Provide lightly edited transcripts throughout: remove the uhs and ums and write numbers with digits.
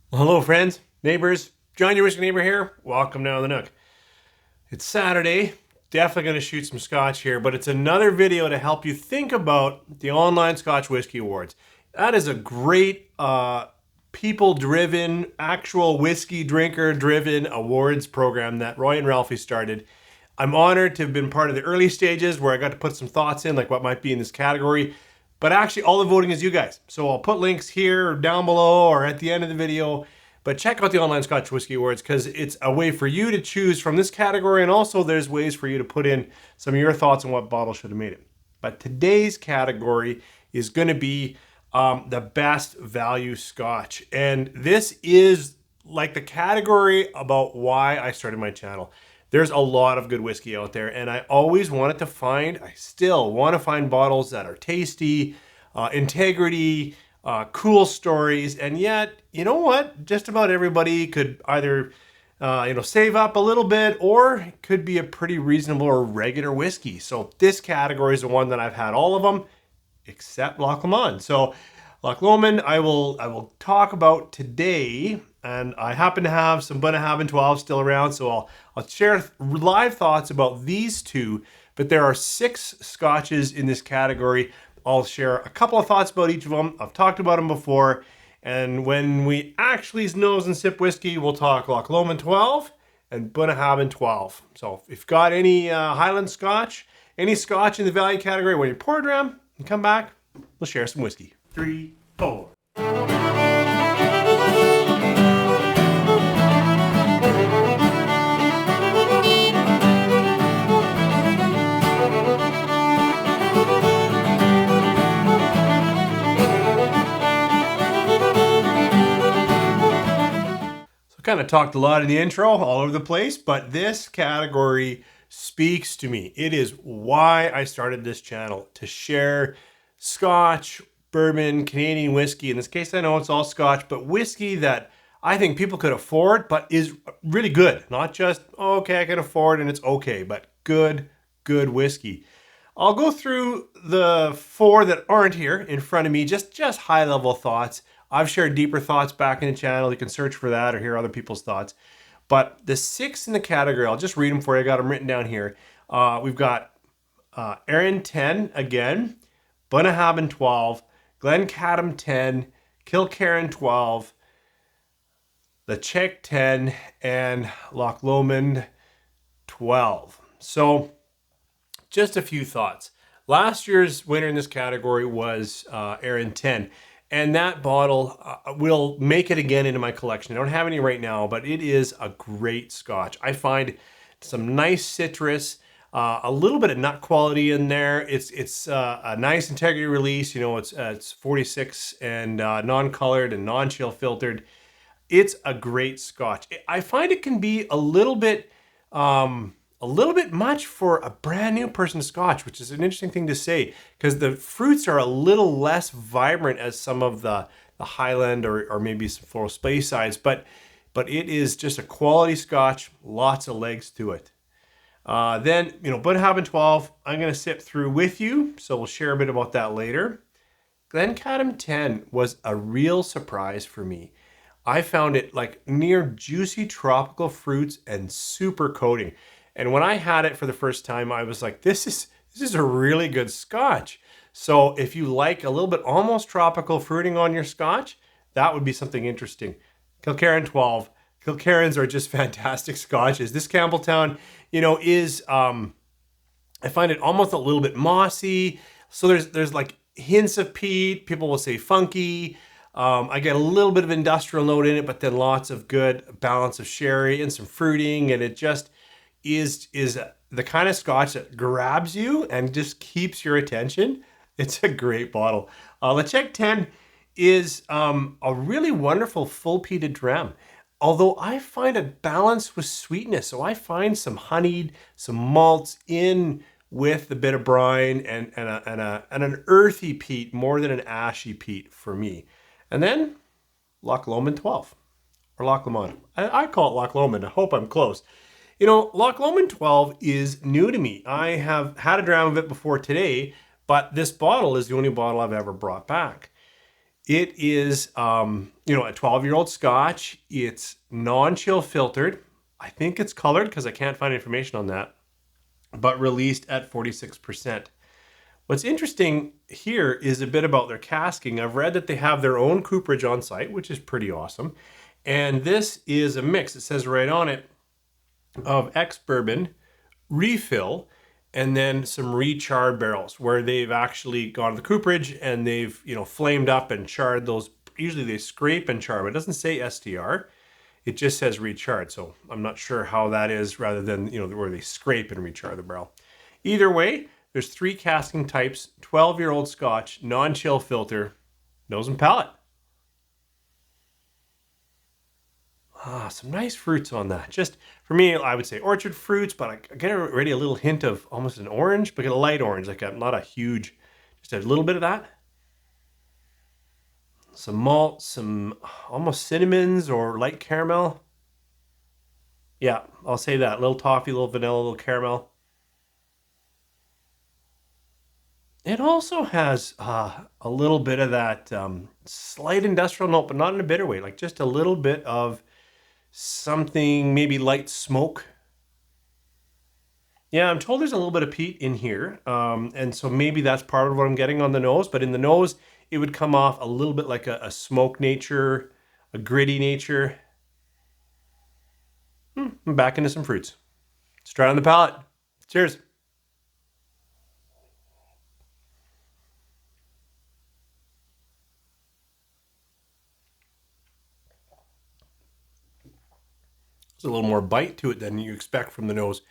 Well, hello, friends, neighbors. John, your whiskey neighbor here. Welcome down the Nook. It's Saturday. Definitely going to shoot some scotch here, but it's another video to help you think about the online Scotch Whiskey Awards. That is a great, people-driven, actual whiskey drinker-driven awards program that Roy and Ralphie started. I'm honored to have been part of the early stages where I got to put some thoughts in, like what might be in this category. But actually, all the voting is you guys. So I'll put links here or down below or at the end of the video. But check out the online Scotch Whiskey Awards because it's a way for you to choose from this category. And also there's ways for you to put in some of your thoughts on what bottle should have made it. But today's category is going to be the best value Scotch. And this is like the category about why I started my channel. There's a lot of good whiskey out there, and I always wanted to find, I still want to find bottles that are tasty, integrity, cool stories, and yet, you know what? Just about everybody could either, save up a little bit, or it could be a pretty reasonable or regular whiskey. So this category is the one that I've had all of them, except Loch Lomond. So Loch Lomond, I will talk about today, and I happen to have some Bunnahabhain 12 still around, so I'll share live thoughts about these two. But there are 6 scotches in this category. I'll share a couple of thoughts about each of them. I've talked about them before, and when we actually nose and sip whiskey, we'll talk Loch Lomond 12 and Bunnahabhain 12. So if you've got any Highland Scotch, any Scotch in the value category, when you pour it around and come back, we'll share some whiskey. 3, 4. Kind of talked a lot in the intro, all over the place, but this category speaks to me. It is why I started this channel, to share Scotch, bourbon, Canadian whiskey. In this case, I know it's all Scotch, but whiskey that I think people could afford, but is really good. Not just, oh, okay, I can afford and it's okay, but good whiskey. I'll go through the 4 that aren't here in front of me, just high level thoughts. I've shared deeper thoughts back in the channel. You can search for that or hear other people's thoughts. But the 6 in the category, I'll just read them for you. I got them written down here. We've got Arran 10 again, Bunnahabhain 12, Glencadam 10, Kilkerran 12, Ledaig 10, and Loch Lomond 12. So just a few thoughts. Last year's winner in this category was Arran 10. And that bottle will make it again into my collection. I don't have any right now, but it is a great Scotch. I find some nice citrus, a little bit of nut quality in there. It's a nice integrity release. You know, it's 46 and non-colored and non-chill filtered. It's a great Scotch. I find it can be a little bit much for a brand new person Scotch, which is an interesting thing to say because the fruits are a little less vibrant as some of the Highland or maybe some Floral Space sides, but it is just a quality Scotch, lots of legs to it. Then, Bunnahabhain 12, I'm going to sip through with you, so we'll share a bit about that later. Glencadam 10 was a real surprise for me. I found it like near juicy tropical fruits and super coating. And when I had it for the first time, I was like, this is a really good Scotch. So if you like a little bit almost tropical fruiting on your Scotch, that would be something interesting. Kilkerran 12. Kilkerrans are just fantastic Scotches. This Campbelltown, is, I find it almost a little bit mossy. So there's like hints of peat. People will say funky. I get a little bit of industrial note in it, but then lots of good balance of sherry and some fruiting. And it just is the kind of Scotch that grabs you and just keeps your attention. It's a great bottle. Ledaig 10 is a really wonderful full peated dram. Although I find it balanced with sweetness. So I find some honeyed, some malts in with a bit of brine and an earthy peat more than an ashy peat for me. And then Loch Lomond 12 or Loch Lomond. I call it Loch Lomond. I hope I'm close. Loch Lomond 12 is new to me. I have had a dram of it before today, but this bottle is the only bottle I've ever brought back. It is, you know, a 12-year-old Scotch. It's non-chill filtered. I think it's colored because I can't find information on that, but released at 46%. What's interesting here is a bit about their casking. I've read that they have their own cooperage on site, which is pretty awesome. And this is a mix, it says right on it, of ex-bourbon, refill, and then some recharred barrels where they've actually gone to the cooperage and they've, you know, flamed up and charred those. Usually they scrape and char, but it doesn't say STR. It just says recharred. So I'm not sure how that is rather than, you know, where they scrape and rechar the barrel. Either way, there's 3 casking types, 12-year-old Scotch, non-chill filter, nose and palate. Some nice fruits on that. Just for me, I would say orchard fruits, but I get already a little hint of almost an orange, but get a light orange, like not a huge, just a little bit of that. Some malt, some almost cinnamons or light caramel. Yeah, I'll say that. A little toffee, a little vanilla, a little caramel. It also has a little bit of that slight industrial note, but not in a bitter way. Like just a little bit of something, maybe light smoke. Yeah, I'm told there's a little bit of peat in here. And so maybe that's part of what I'm getting on the nose. But in the nose, it would come off a little bit like a smoke nature, a gritty nature. I'm back into some fruits. Let's try it on the palate. Cheers. There's a little more bite to it than you expect from the nose.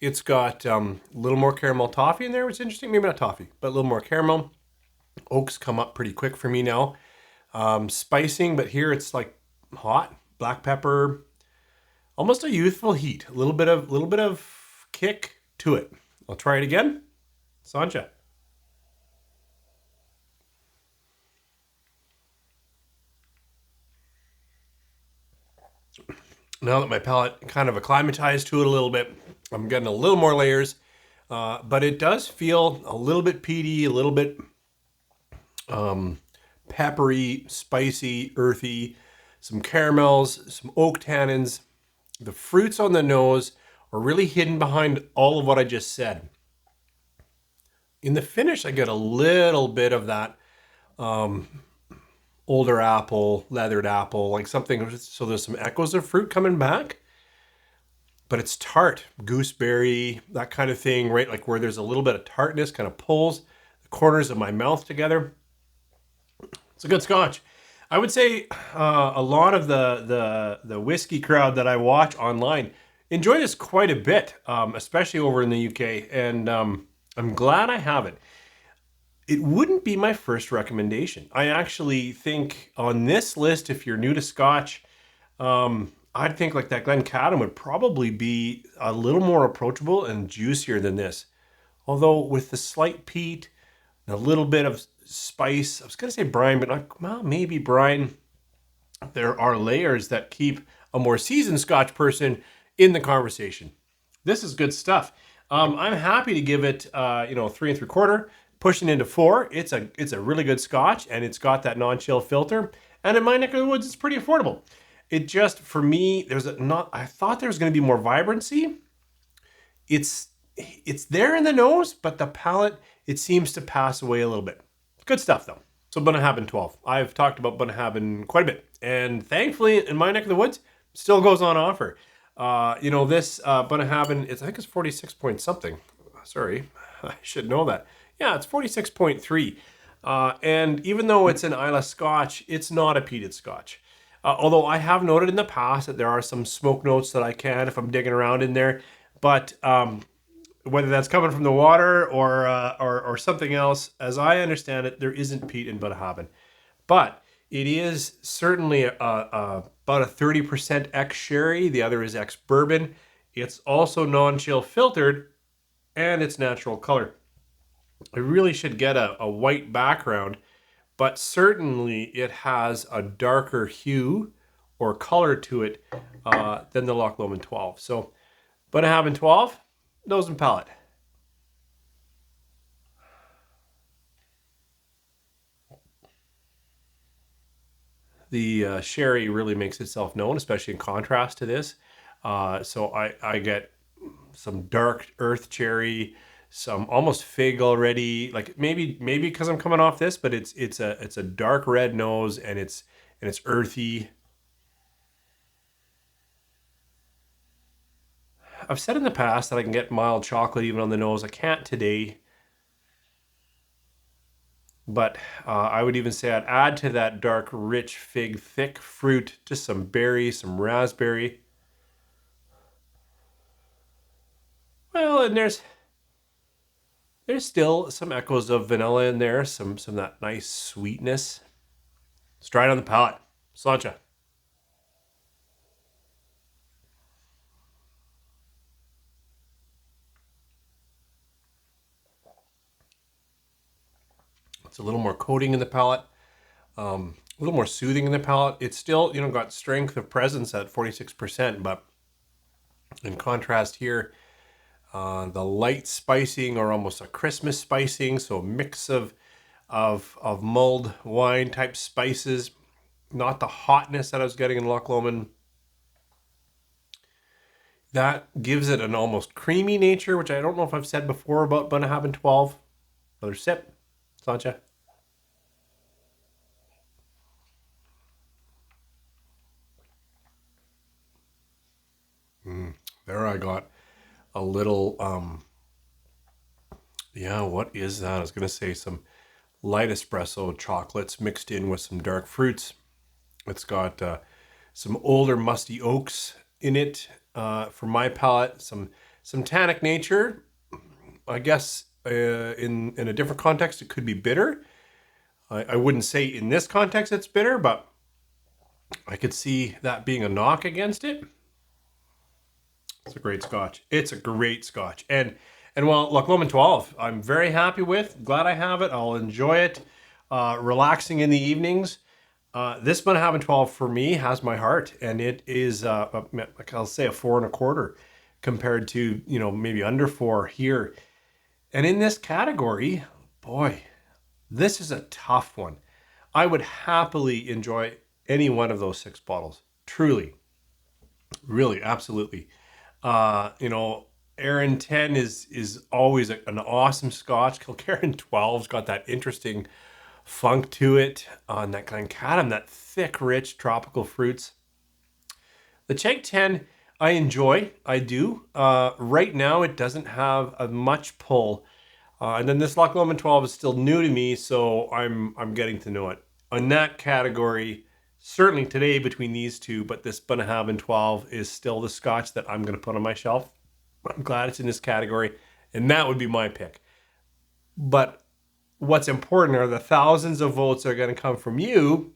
It's got a little more caramel toffee in there, which is interesting. Maybe not toffee, but a little more caramel. Oaks come up pretty quick for me now. Spicing, but here it's like hot, black pepper, almost a youthful heat. A little bit of kick to it. I'll try it again. Sancha. Now that my palate kind of acclimatized to it a little bit, I'm getting a little more layers, but it does feel a little bit peaty, a little bit peppery, spicy, earthy, some caramels, some oak tannins. The fruits on the nose are really hidden behind all of what I just said. In the finish, I get a little bit of that older apple, leathered apple, like something. So there's some echoes of fruit coming back, but it's tart, gooseberry, that kind of thing, right? Like where there's a little bit of tartness kind of pulls the corners of my mouth together. It's a good Scotch. I would say a lot of the whiskey crowd that I watch online enjoy this quite a bit, especially over in the UK, and I'm glad I have it. It wouldn't be my first recommendation. I actually think on this list, if you're new to Scotch, I'd think like that Glencadam would probably be a little more approachable and juicier than this. Although with the slight peat, and a little bit of spice, I was going to say brine, but not, well, maybe brine. There are layers that keep a more seasoned Scotch person in the conversation. This is good stuff. I'm happy to give it, 3 3/4. Pushing into 4, it's a really good Scotch, and it's got that non-chill filter. And in my neck of the woods, it's pretty affordable. It just, for me, I thought there was going to be more vibrancy. It's there in the nose, but the palate, it seems to pass away a little bit. Good stuff though. So Bunnahabhain 12. I've talked about Bunnahabhain quite a bit, and thankfully, in my neck of the woods, still goes on offer. This Bunnahabhain, I think it's 46 point something. Sorry, I should know that. Yeah, it's 46.3. And even though it's an Islay Scotch, it's not a peated Scotch. Although I have noted in the past that there are some smoke notes that I can if I'm digging around in there. But whether that's coming from the water or something else, as I understand it, there isn't peat in Bunnahabhain. But it is certainly about a 30% ex-sherry. The other is ex-bourbon. It's also non-chill filtered, and it's natural color. I really should get a white background, but certainly it has a darker hue or color to it than the Loch Lomond 12. So Bunnahabhain 12, nose and palate. the sherry really makes itself known, especially in contrast to this. So I get some dark earth cherry, some almost fig already. Like maybe because I'm coming off this, but it's a dark red nose, and it's earthy. I've said in the past that I can get mild chocolate even on the nose. I can't today. But I would even say I'd add to that dark, rich fig, thick fruit, just some berry, some raspberry. Well, and there's still some echoes of vanilla in there, some of that nice sweetness. Let's try it on the palate. Sláinte. It's a little more coating in the palate, a little more soothing in the palate. It's still, got strength of presence at 46%, but in contrast here, the light spicing, or almost a Christmas spicing, so a mix of mulled wine type spices, not the hotness that I was getting in Loch Lomond. That gives it an almost creamy nature, which I don't know if I've said before about Bunnahabhain 12. Another sip. Sláinte. There I got a little, what is that? I was going to say some light espresso chocolates mixed in with some dark fruits. It's got some older musty oaks in it for my palate, some tannic nature. I guess in a different context, it could be bitter. I wouldn't say in this context it's bitter, but I could see that being a knock against it. It's a great Scotch. It's a great Scotch. And while Loch Lomond 12, I'm very happy with. Glad I have it. I'll enjoy it. Relaxing in the evenings. This Bunnahabhain 12 for me has my heart, and it is, like I'll say, a 4.25 compared to, maybe under 4 here. And in this category, boy, this is a tough one. I would happily enjoy any one of those 6 bottles. Truly. Really, absolutely. Arran 10 is always an awesome Scotch. Kilkerran 12's got that interesting funk to it. And that Glencadam, that thick, rich tropical fruits. The Cheg 10, I enjoy. I do. Right now, it doesn't have a much pull. And then this Loch Lomond 12 is still new to me, so I'm getting to know it. On that category, certainly today between these two, but this Bunnahabhain 12 is still the Scotch that I'm going to put on my shelf. I'm glad it's in this category, and that would be my pick. But what's important are the thousands of votes that are going to come from you.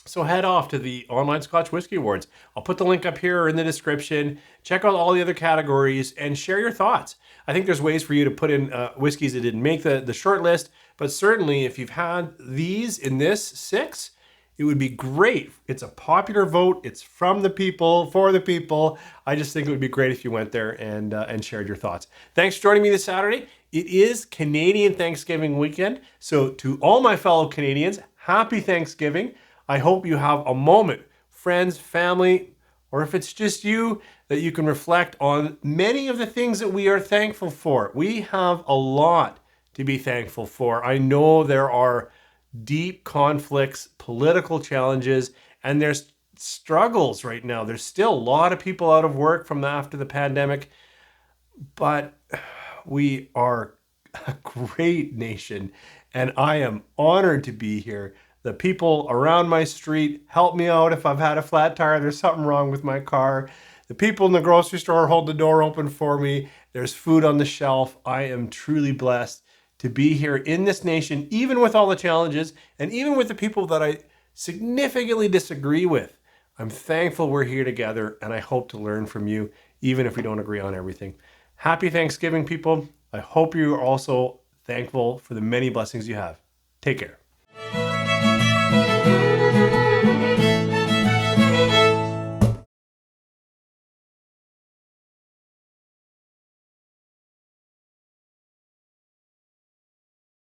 So head off to the online Scotch Whiskey Awards. I'll put the link up here or in the description. Check out all the other categories and share your thoughts. I think there's ways for you to put in whiskeys that didn't make the short list, but certainly if you've had these in this 6, it would be great. It's a popular vote. It's from the people, for the people. I just think it would be great if you went there and shared your thoughts. Thanks for joining me this Saturday. It is Canadian Thanksgiving weekend. So to all my fellow Canadians, happy Thanksgiving. I hope you have a moment, friends, family, or if it's just you, that you can reflect on many of the things that we are thankful for. We have a lot to be thankful for. I know there are deep conflicts, political challenges, and there's struggles right now. There's still a lot of people out of work from after the pandemic, but we are a great nation, and I am honored to be here. The people around my street help me out if I've had a flat tire, there's something wrong with my car. The people in the grocery store hold the door open for me. There's food on the shelf. I am truly blessed to be here in this nation, even with all the challenges and even with the people that I significantly disagree with. I'm thankful we're here together, and I hope to learn from you, even if we don't agree on everything. Happy Thanksgiving, people. I hope you are also thankful for the many blessings you have. Take care.